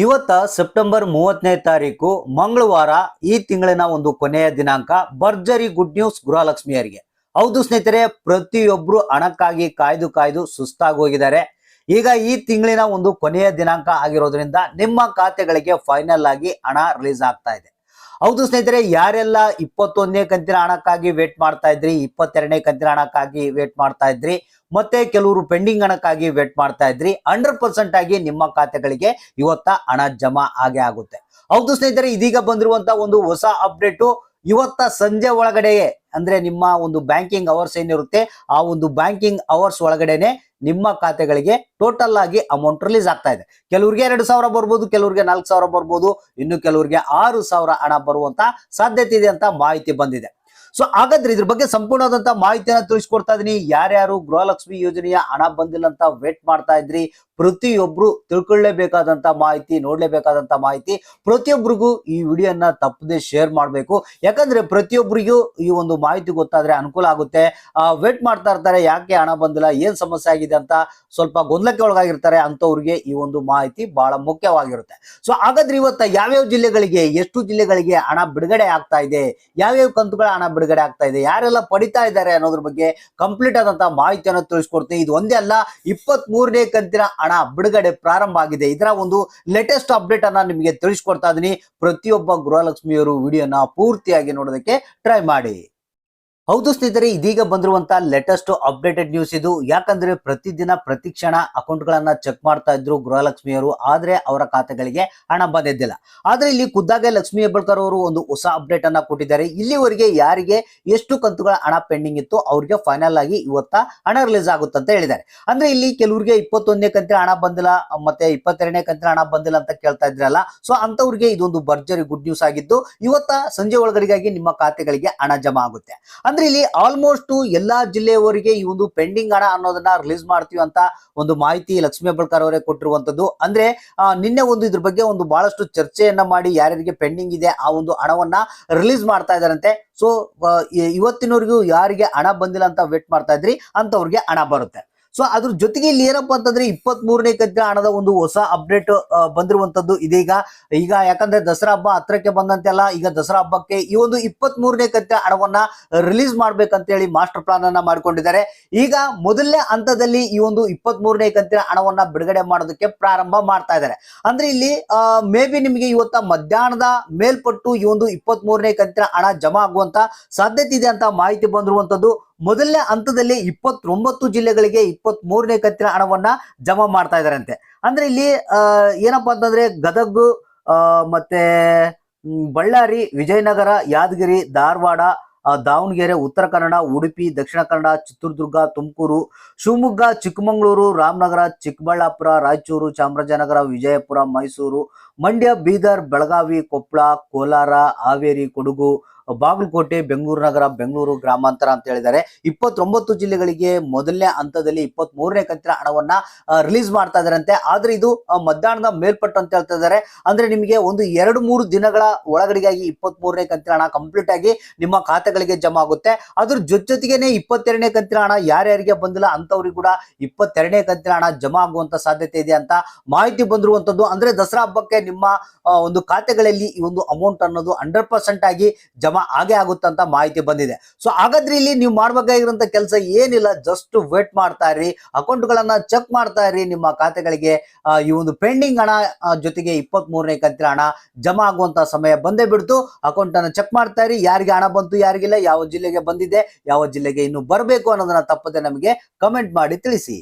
ಇವತ್ತ ಸೆಪ್ಟೆಂಬರ್ 30ನೇ ತಾರೀಕು ಮಂಗಳವಾರ ಈ ತಿಂಗಳಿನ ಒಂದು ಕೊನೆಯ ದಿನಾಂಕ. ಭರ್ಜರಿ ಗುಡ್ ನ್ಯೂಸ್ ಗೃಹಲಕ್ಷ್ಮಿಯರಿಗೆ. ಹೌದು ಸ್ನೇಹಿತರೆ, ಪ್ರತಿಯೊಬ್ರು ಹಣಕ್ಕಾಗಿ ಕಾಯ್ದು ಕಾಯ್ದು ಸುಸ್ತಾಗಿ ಹೋಗಿದ್ದಾರೆ. ಈಗ ಈ ತಿಂಗಳಿನ ಒಂದು ಕೊನೆಯ ದಿನಾಂಕ ಆಗಿರೋದ್ರಿಂದ ನಿಮ್ಮ ಖಾತೆಗಳಿಗೆ ಫೈನಲ್ ಆಗಿ ಹಣ ರಿಲೀಸ್ ಆಗ್ತಾ ಇದೆ. ಹೌದು ಸ್ನೇಹಿತರೆ, ಯಾರೆಲ್ಲ 21ನೇ ಕಂತಿನ ಹಣಕ್ಕಾಗಿ ವೇಟ್ ಮಾಡ್ತಾ ಇದ್ರಿ, 22ನೇ ಕಂತಿನ ಹಣಕ್ಕಾಗಿ ವೇಟ್ ಮಾಡ್ತಾ ಇದ್ರಿ, ಮತ್ತೆ ಕೆಲವರು ಪೆಂಡಿಂಗ್ ಹಣಕ್ಕಾಗಿ ವೇಟ್ ಮಾಡ್ತಾ ಇದ್ರಿ, 100% ಆಗಿ ನಿಮ್ಮ ಖಾತೆಗಳಿಗೆ ಇವತ್ತ ಹಣ ಜಮಾ ಆಗೇ ಆಗುತ್ತೆ. ಹೌದು ಸ್ನೇಹಿತರೆ, ಇದೀಗ ಬಂದಿರುವಂತ ಒಂದು ಹೊಸ ಅಪ್ಡೇಟು. ಇವತ್ತ ಸಂಜೆ ಒಳಗಡೆಯೇ, ಅಂದ್ರೆ ನಿಮ್ಮ ಒಂದು ಬ್ಯಾಂಕಿಂಗ್ ಅವರ್ಸ್ ಏನಿರುತ್ತೆ ಆ ಒಂದು ಬ್ಯಾಂಕಿಂಗ್ ಅವರ್ಸ್ ಒಳಗಡೆನೆ ನಿಮ್ಮ ಖಾತೆಗಳಿಗೆ ಟೋಟಲ್ ಆಗಿ ಅಮೌಂಟ್ ರಿಲೀಸ್ ಆಗ್ತಾ ಇದೆ. ಕೆಲವರಿಗೆ 2,000 ಬರ್ಬೋದು, ಕೆಲವರಿಗೆ 4,000 ಬರ್ಬೋದು, ಇನ್ನು ಕೆಲವರಿಗೆ 6,000 ಹಣ ಬರುವಂತ ಸಾಧ್ಯತೆ ಇದೆ ಅಂತ ಮಾಹಿತಿ ಬಂದಿದೆ. ಸೊ ಹಾಗಾದ್ರೆ ಇದ್ರ ಬಗ್ಗೆ ಸಂಪೂರ್ಣವಾದಂತ ಮಾಹಿತಿಯನ್ನ ತಿಳಿಸ್ಕೊಡ್ತಾ ಇದೀನಿ. ಯಾರ್ಯಾರು ಗೃಹಲಕ್ಷ್ಮಿ ಯೋಜನೆಯ ಹಣ ಬಂದಿಲ್ಲ ಅಂತ ವೇಟ್ ಮಾಡ್ತಾ ಇದ್ರಿ, ಪ್ರತಿಯೊಬ್ರು ತಿಳ್ಕೊಳ್ಳೇಬೇಕಾದಂತ ಮಾಹಿತಿ, ನೋಡ್ಲೇಬೇಕಾದಂತ ಮಾಹಿತಿ, ಪ್ರತಿಯೊಬ್ಬರಿಗೂ ಈ ವಿಡಿಯೋನ ತಪ್ಪದೆ ಶೇರ್ ಮಾಡಬೇಕು. ಯಾಕಂದ್ರೆ ಪ್ರತಿಯೊಬ್ಬರಿಗೂ ಈ ಒಂದು ಮಾಹಿತಿ ಗೊತ್ತಾದ್ರೆ ಅನುಕೂಲ ಆಗುತ್ತೆ. ವೇಟ್ ಮಾಡ್ತಾ ಇರ್ತಾರೆ, ಯಾಕೆ ಹಣ ಬಂದಿಲ್ಲ, ಏನ್ ಸಮಸ್ಯೆ ಆಗಿದೆ ಅಂತ ಸ್ವಲ್ಪ ಗೊಂದಲಕ್ಕೆ ಒಳಗಾಗಿರ್ತಾರೆ, ಅಂತವ್ರಿಗೆ ಈ ಒಂದು ಮಾಹಿತಿ ಬಹಳ ಮುಖ್ಯವಾಗಿರುತ್ತೆ. ಸೊ ಹಾಗಾದ್ರೆ ಇವತ್ತ ಯಾವ್ಯಾವ ಜಿಲ್ಲೆಗಳಿಗೆ, ಎಷ್ಟು ಜಿಲ್ಲೆಗಳಿಗೆ ಹಣ ಬಿಡುಗಡೆ ಆಗ್ತಾ ಇದೆ, ಯಾವ್ಯಾವ ಕಂತುಗಳ ಹಣ ಬಿಡುಗಡೆ ಆಗ್ತಾ ಇದೆ, ಯಾರೆಲ್ಲ ಪಡಿತಾ ಇದ್ದಾರೆ ಅನ್ನೋದ್ರ ಬಗ್ಗೆ ಕಂಪ್ಲೀಟ್ ಆದಂತ ಮಾಹಿತಿಯನ್ನು ತಿಳಿಸ್ಕೊಡ್ತೀನಿ. ಇದು ಒಂದೇ ಅಲ್ಲ, 23ನೇ ಕಂತಿನ ಹಣ ಬಿಡುಗಡೆ ಪ್ರಾರಂಭ ಆಗಿದೆ. ಇದರ ಒಂದು ಲೇಟೆಸ್ಟ್ ಅಪ್ಡೇಟ್ ಅನ್ನ ನಿಮಗೆ ತಿಳಿಸ್ಕೊಡ್ತಾ ಇದೀನಿ. ಪ್ರತಿಯೊಬ್ಬ ಗೃಹಲಕ್ಷ್ಮಿಯವರು ವಿಡಿಯೋನ ಪೂರ್ತಿಯಾಗಿ ನೋಡೋದಕ್ಕೆ ಟ್ರೈ ಮಾಡಿ. ಹೌದು ಸ್ನೇಹಿತರೆ, ಇದೀಗ ಬಂದಿರುವಂತ ಲೇಟೆಸ್ಟ್ ಅಪ್ಡೇಟೆಡ್ ನ್ಯೂಸ್ ಇದು. ಯಾಕಂದ್ರೆ ಪ್ರತಿದಿನ ಪ್ರತಿ ಕ್ಷಣ ಅಕೌಂಟ್ಗಳನ್ನ ಚೆಕ್ ಮಾಡ್ತಾ ಇದ್ರು ಗೃಹಲಕ್ಷ್ಮಿಯರು, ಆದ್ರೆ ಅವರ ಖಾತೆಗಳಿಗೆ ಹಣ ಬಂದಿದ್ದಿಲ್ಲ. ಆದ್ರೆ ಇಲ್ಲಿ ಖುದ್ದಾಗೆ ಲಕ್ಷ್ಮೀ ಹೆಬ್ಬಾಳ್ಕರ್ ಅವರು ಒಂದು ಹೊಸ ಅಪ್ಡೇಟ್ ಅನ್ನ ಕೊಟ್ಟಿದ್ದಾರೆ. ಇಲ್ಲಿವರೆಗೆ ಯಾರಿಗೆ ಎಷ್ಟು ಕಂತುಗಳ ಹಣ ಪೆಂಡಿಂಗ್ ಇತ್ತು ಅವ್ರಿಗೆ ಫೈನಲ್ ಆಗಿ ಇವತ್ತ ಹಣ ರಿಲೀಸ್ ಆಗುತ್ತೆ ಅಂತ ಹೇಳಿದ್ದಾರೆ. ಅಂದ್ರೆ ಇಲ್ಲಿ ಕೆಲವರಿಗೆ 21ನೇ ಕಂತಿನ ಹಣ ಬಂದಿಲ್ಲ, ಮತ್ತೆ 22ನೇ ಕಂತಿನ ಹಣ ಬಂದಿಲ್ಲ ಅಂತ ಕೇಳ್ತಾ ಇದ್ರಲ್ಲ, ಸೊ ಅಂತವ್ರಿಗೆ ಇದೊಂದು ಭರ್ಜರಿ ಗುಡ್ ನ್ಯೂಸ್ ಆಗಿದ್ದು, ಇವತ್ತ ಸಂಜೆ ಒಳಗಡೆಗಾಗಿ ನಿಮ್ಮ ಖಾತೆಗಳಿಗೆ ಹಣ ಜಮಾ ಆಗುತ್ತೆ. ಅಂದ್ರೆ ಇಲ್ಲಿ ಆಲ್ಮೋಸ್ಟ್ ಎಲ್ಲಾ ಜಿಲ್ಲೆಯವರಿಗೆ ಈ ಒಂದು ಪೆಂಡಿಂಗ್ ಹಣ ಅನ್ನೋದನ್ನ ರಿಲೀಸ್ ಮಾಡ್ತೀವಿ ಅಂತ ಒಂದು ಮಾಹಿತಿ ಲಕ್ಷ್ಮೀ ಹೆಬ್ಬಾಳ್ಕರ್ ಅವರೇ ಕೊಟ್ಟಿರುವಂತದ್ದು. ಅಂದ್ರೆ ನಿನ್ನೆ ಒಂದು ಇದ್ರ ಬಗ್ಗೆ ಒಂದು ಬಹಳಷ್ಟು ಚರ್ಚೆಯನ್ನ ಮಾಡಿ ಯಾರ್ಯಾರಿಗೆ ಪೆಂಡಿಂಗ್ ಇದೆ ಆ ಒಂದು ಹಣವನ್ನ ರಿಲೀಸ್ ಮಾಡ್ತಾ ಇದಾರಂತೆ. ಸೊ ಇವತ್ತಿನವರೆಗೂ ಯಾರಿಗೆ ಹಣ ಬಂದಿಲ್ಲ ಅಂತ ವೇಟ್ ಮಾಡ್ತಾ ಇದ್ರಿ ಅಂತವ್ರಿಗೆ ಹಣ ಬರುತ್ತೆ. ಸೊ ಅದ್ರ ಜೊತೆಗೆ ಇಲ್ಲಿ ಏನಪ್ಪಾ ಅಂತಂದ್ರೆ 23ನೇ ಕಂತಿನ ಹಣದ ಒಂದು ಹೊಸ ಅಪ್ಡೇಟ್ ಬಂದಿರುವಂತದ್ದು ಇದೀಗ. ಈಗ ಯಾಕಂದ್ರೆ ದಸರಾ ಹಬ್ಬ ಹತ್ರಕ್ಕೆ ಬಂದಂತೆಲ್ಲ, ಈಗ ದಸರಾ ಹಬ್ಬಕ್ಕೆ ಈ ಒಂದು 23ನೇ ಕಂತಿನ ಹಣವನ್ನ ರಿಲೀಸ್ ಮಾಡ್ಬೇಕಂತ ಹೇಳಿ ಮಾಸ್ಟರ್ ಪ್ಲಾನ್ ಅನ್ನ ಮಾಡ್ಕೊಂಡಿದ್ದಾರೆ. ಈಗ ಮೊದಲನೇ ಹಂತದಲ್ಲಿ ಈ ಒಂದು 23ನೇ ಕಂತಿನ ಹಣವನ್ನ ಬಿಡುಗಡೆ ಮಾಡೋದಕ್ಕೆ ಪ್ರಾರಂಭ ಮಾಡ್ತಾ ಇದ್ದಾರೆ. ಅಂದ್ರೆ ಇಲ್ಲಿ ಮೇ ಬಿ ನಿಮಗೆ ಇವತ್ತ ಮಧ್ಯಾಹ್ನದ ಮೇಲ್ಪಟ್ಟು ಈ ಒಂದು 23ನೇ ಕಂತಿನ ಹಣ ಜಮಾ ಆಗುವಂತ ಸಾಧ್ಯತೆ ಇದೆ ಅಂತ ಮಾಹಿತಿ ಬಂದಿರುವಂತದ್ದು. ಮೊದಲನೇ ಹಂತದಲ್ಲಿ 29 ಜಿಲ್ಲೆಗಳಿಗೆ 23ನೇ ಕಂತಿನ ಹಣವನ್ನ ಜಮಾ ಮಾಡ್ತಾ ಇದಾರಂತೆ. ಅಂದ್ರೆ ಇಲ್ಲಿ ಏನಪ್ಪಾ ಅಂತಂದ್ರೆ ಗದಗ, ಮತ್ತೆ ಬಳ್ಳಾರಿ, ವಿಜಯನಗರ, ಯಾದಗಿರಿ, ಧಾರವಾಡ, ದಾವಣಗೆರೆ, ಉತ್ತರ ಕನ್ನಡ, ಉಡುಪಿ, ದಕ್ಷಿಣ ಕನ್ನಡ, ಚಿತ್ರದುರ್ಗ, ತುಮಕೂರು, ಶಿವಮೊಗ್ಗ, ಚಿಕ್ಕಮಗಳೂರು, ರಾಮನಗರ, ಚಿಕ್ಕಬಳ್ಳಾಪುರ, ರಾಯಚೂರು, ಚಾಮರಾಜನಗರ, ವಿಜಯಪುರ, ಮೈಸೂರು, ಮಂಡ್ಯ, ಬೀದರ್, ಬೆಳಗಾವಿ, ಕೊಪ್ಪಳ, ಕೋಲಾರ, ಹಾವೇರಿ, ಕೊಡಗು, ಬಾಗಲಕೋಟೆ, ಬೆಂಗಳೂರು ನಗರ, ಬೆಂಗಳೂರು ಗ್ರಾಮಾಂತರ ಅಂತ ಹೇಳಿದ್ದಾರೆ. 29 ಜಿಲ್ಲೆಗಳಿಗೆ ಮೊದಲನೇ ಹಂತದಲ್ಲಿ 23ನೇ ಕಂತಿನ ಹಣವನ್ನ ರಿಲೀಸ್ ಮಾಡ್ತಾ ಇದಾರಂತೆ. ಆದ್ರೆ ಇದು ಮಧ್ಯಾಹ್ನದ ಮೇಲ್ಪಟ್ಟು ಅಂತ ಹೇಳ್ತಾ ಇದ್ದಾರೆ. ಅಂದ್ರೆ ನಿಮಗೆ ಒಂದು 2-3 ದಿನಗಳ ಒಳಗಡೆಗಾಗಿ 23ನೇ ಕಂತಿನ ಹಣ ಕಂಪ್ಲೀಟ್ ಆಗಿ ನಿಮ್ಮ ಖಾತೆಗಳಿಗೆ ಜಮಾ ಆಗುತ್ತೆ. ಅದ್ರ ಜೊತೆಗೇನೆ 22ನೇ ಕಂತಿನ ಹಣ ಯಾರ್ಯಾರಿಗೆ ಬಂದಿಲ್ಲ ಅಂತವ್ರಿಗೆ ಕೂಡ 22ನೇ ಕಂತಿನ ಹಣ ಜಮಾ ಆಗುವಂತ ಸಾಧ್ಯತೆ ಇದೆ ಅಂತ ಮಾಹಿತಿ ಬಂದಿರುವಂತದ್ದು. ಅಂದ್ರೆ ದಸರಾ ಹಬ್ಬಕ್ಕೆ ನಿಮ್ಮ ಒಂದು ಖಾತೆಗಳಲ್ಲಿ ಈ ಒಂದು ಅಮೌಂಟ್ ಅನ್ನೋದು 100% ಆಗಿ ಜಮಾ ಹಾಗೆ ಆಗುತ್ತಂತ ಮಾಹಿತಿ ಬಂದಿದೆ. ಸೊ ಹಾಗಾದ್ರೆ ಇಲ್ಲಿ ನೀವು ಮಾಡ್ಬೇಕಾಗಿರುವಂತ ಕೆಲಸ ಏನಿಲ್ಲ, ಜಸ್ಟ್ ವೇಟ್ ಮಾಡ್ತಾ ಇರಿ, ಅಕೌಂಟ್ ಗಳನ್ನ ಚೆಕ್ ಮಾಡ್ತಾ ಇರಿ. ನಿಮ್ಮ ಖಾತೆಗಳಿಗೆ ಈ ಒಂದು ಪೆಂಡಿಂಗ್ ಹಣ ಜೊತೆಗೆ 23ನೇ ಕಂತಿನ ಹಣ ಜಮಾ ಆಗುವಂತ ಸಮಯ ಬಂದೇ ಬಿಡ್ತು. ಅಕೌಂಟ್ ಅನ್ನ ಚೆಕ್ ಮಾಡ್ತಾ ಇರಿ, ಯಾರಿಗೆ ಹಣ ಬಂತು, ಯಾರಿಗಿಲ್ಲ, ಯಾವ ಜಿಲ್ಲೆಗೆ ಬಂದಿದೆ, ಯಾವ ಜಿಲ್ಲೆಗೆ ಇನ್ನು ಬರಬೇಕು ಅನ್ನೋದನ್ನ ತಪ್ಪದೆ ನಮಗೆ ಕಮೆಂಟ್ ಮಾಡಿ ತಿಳಿಸಿ.